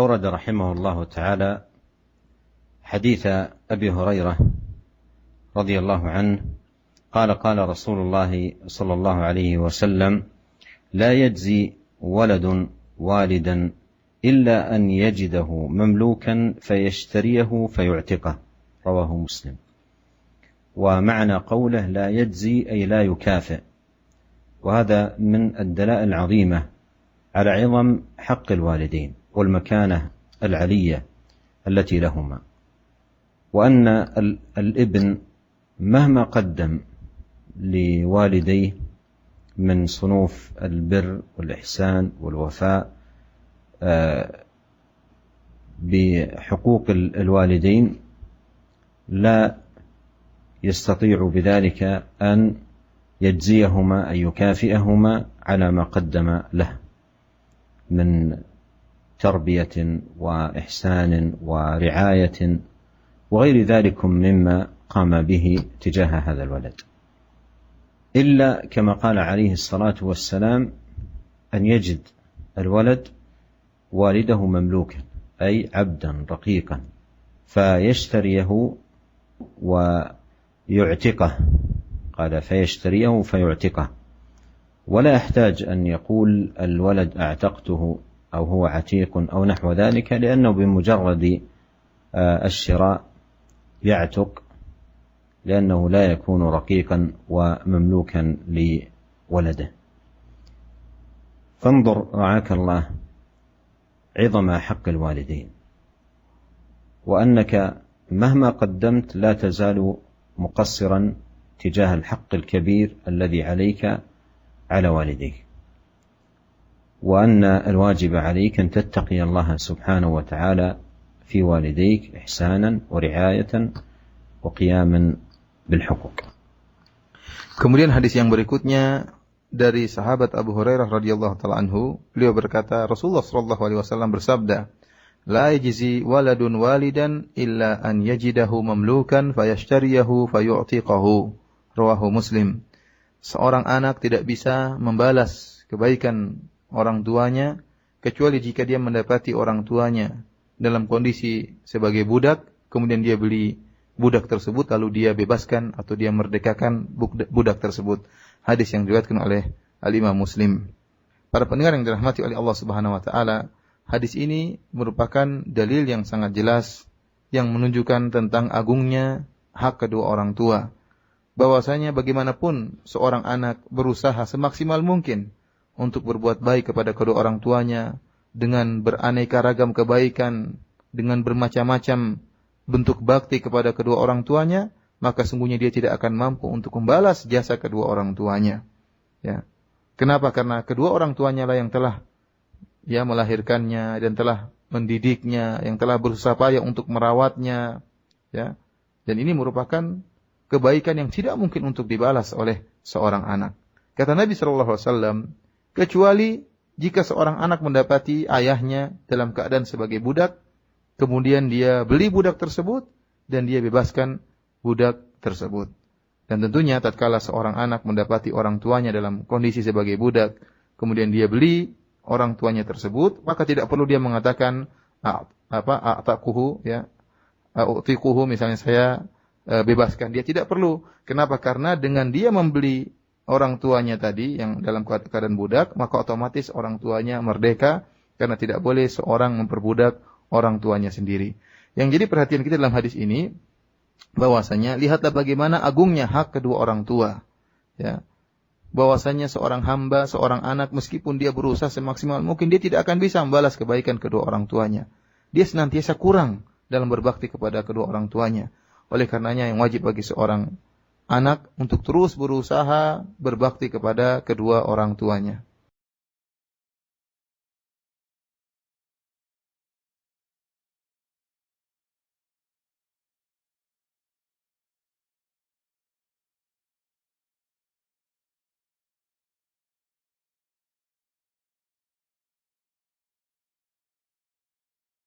أورد رحمه الله تعالى حديث أبي هريرة رضي الله عنه قال قال رسول الله صلى الله عليه وسلم: لا يجزي ولد والدا إلا أن يجده مملوكا فيشتريه فيعتقه، رواه مسلم. ومعنى قوله لا يجزي أي لا يكافئ، وهذا من الدلائل العظيمة على عظم حق الوالدين والمكانة العلية التي لهما، وأن الابن مهما قدم لوالديه من صنوف البر والإحسان والوفاء بحقوق الوالدين لا يستطيع بذلك أن يجزيهما أن يكافئهما على ما قدم له من تربية وإحسان ورعاية وغير ذلك مما قام به تجاه هذا الولد، إلا كما قال عليه الصلاة والسلام أن يجد الولد والده مملوكا أي عبدا رقيقا فيشتريه ويعتقه، قال فيشتريه فيعتقه، ولا يحتاج أن يقول الولد أعتقته أو هو عتيق أو نحو ذلك، لأنه بمجرد الشراء يعتق، لأنه لا يكون رقيقا ومملوكا لولده. فانظر رعاك الله عظم حق الوالدين، وأنك مهما قدمت لا تزال مقصرا تجاه الحق الكبير الذي عليك على والديك، وأن الواجب عليك أن تتقي الله سبحانه وتعالى في والديك إحسانا ورعاية وقياما بالحقوق. Kemudian hadis yang berikutnya dari sahabat Abu Hurairah radhiyallahu taala anhu, beliau berkata Rasulullah sallallahu alaihi wasallam bersabda, "La yajzi waladun walidan illa an yajidahu mamlukan fayashtariyahu fayu'tiqahu." Rawahu Muslim. Seorang anak tidak bisa membalas kebaikan orang tuanya kecuali jika dia mendapati orang tuanya dalam kondisi sebagai budak, kemudian dia beli budak tersebut lalu dia bebaskan atau dia merdekakan budak tersebut. Hadis yang diriwayatkan oleh Al-Imam Muslim. Para pendengar yang dirahmati oleh Allah Subhanahu wa taala, hadis ini merupakan dalil yang sangat jelas yang menunjukkan tentang agungnya hak kedua orang tua. Bahwasanya bagaimanapun seorang anak berusaha semaksimal mungkin untuk berbuat baik kepada kedua orang tuanya dengan beraneka ragam kebaikan, dengan bermacam-macam bentuk bakti kepada kedua orang tuanya, maka sungguhnya dia tidak akan mampu untuk membalas jasa kedua orang tuanya. Ya. Kenapa? Karena kedua orang tuanya lah yang telah melahirkannya dan telah mendidiknya, yang telah berusaha payah untuk merawatnya, ya. Dan ini merupakan kebaikan yang tidak mungkin untuk dibalas oleh seorang anak. Kata Nabi sallallahu alaihi wasallam, kecuali jika seorang anak mendapati ayahnya dalam keadaan sebagai budak, kemudian dia beli budak tersebut dan dia bebaskan budak tersebut. Dan tentunya tatkala seorang anak mendapati orang tuanya dalam kondisi sebagai budak, kemudian dia beli orang tuanya tersebut, maka tidak perlu dia mengatakan a'taquhu, ya, a'tiquhu, misalnya saya bebaskan. Dia tidak perlu. Kenapa? Karena dengan dia membeli orang tuanya tadi yang dalam keadaan budak, maka otomatis orang tuanya merdeka, karena tidak boleh seorang memperbudak orang tuanya sendiri. Yang jadi perhatian kita dalam hadis ini, bahwasanya lihatlah bagaimana agungnya hak kedua orang tua. Ya. Bahwasanya seorang hamba, seorang anak, meskipun dia berusaha semaksimal mungkin, dia tidak akan bisa membalas kebaikan kedua orang tuanya. Dia senantiasa kurang dalam berbakti kepada kedua orang tuanya. Oleh karenanya yang wajib bagi seorang anak untuk terus berusaha berbakti kepada kedua orang tuanya.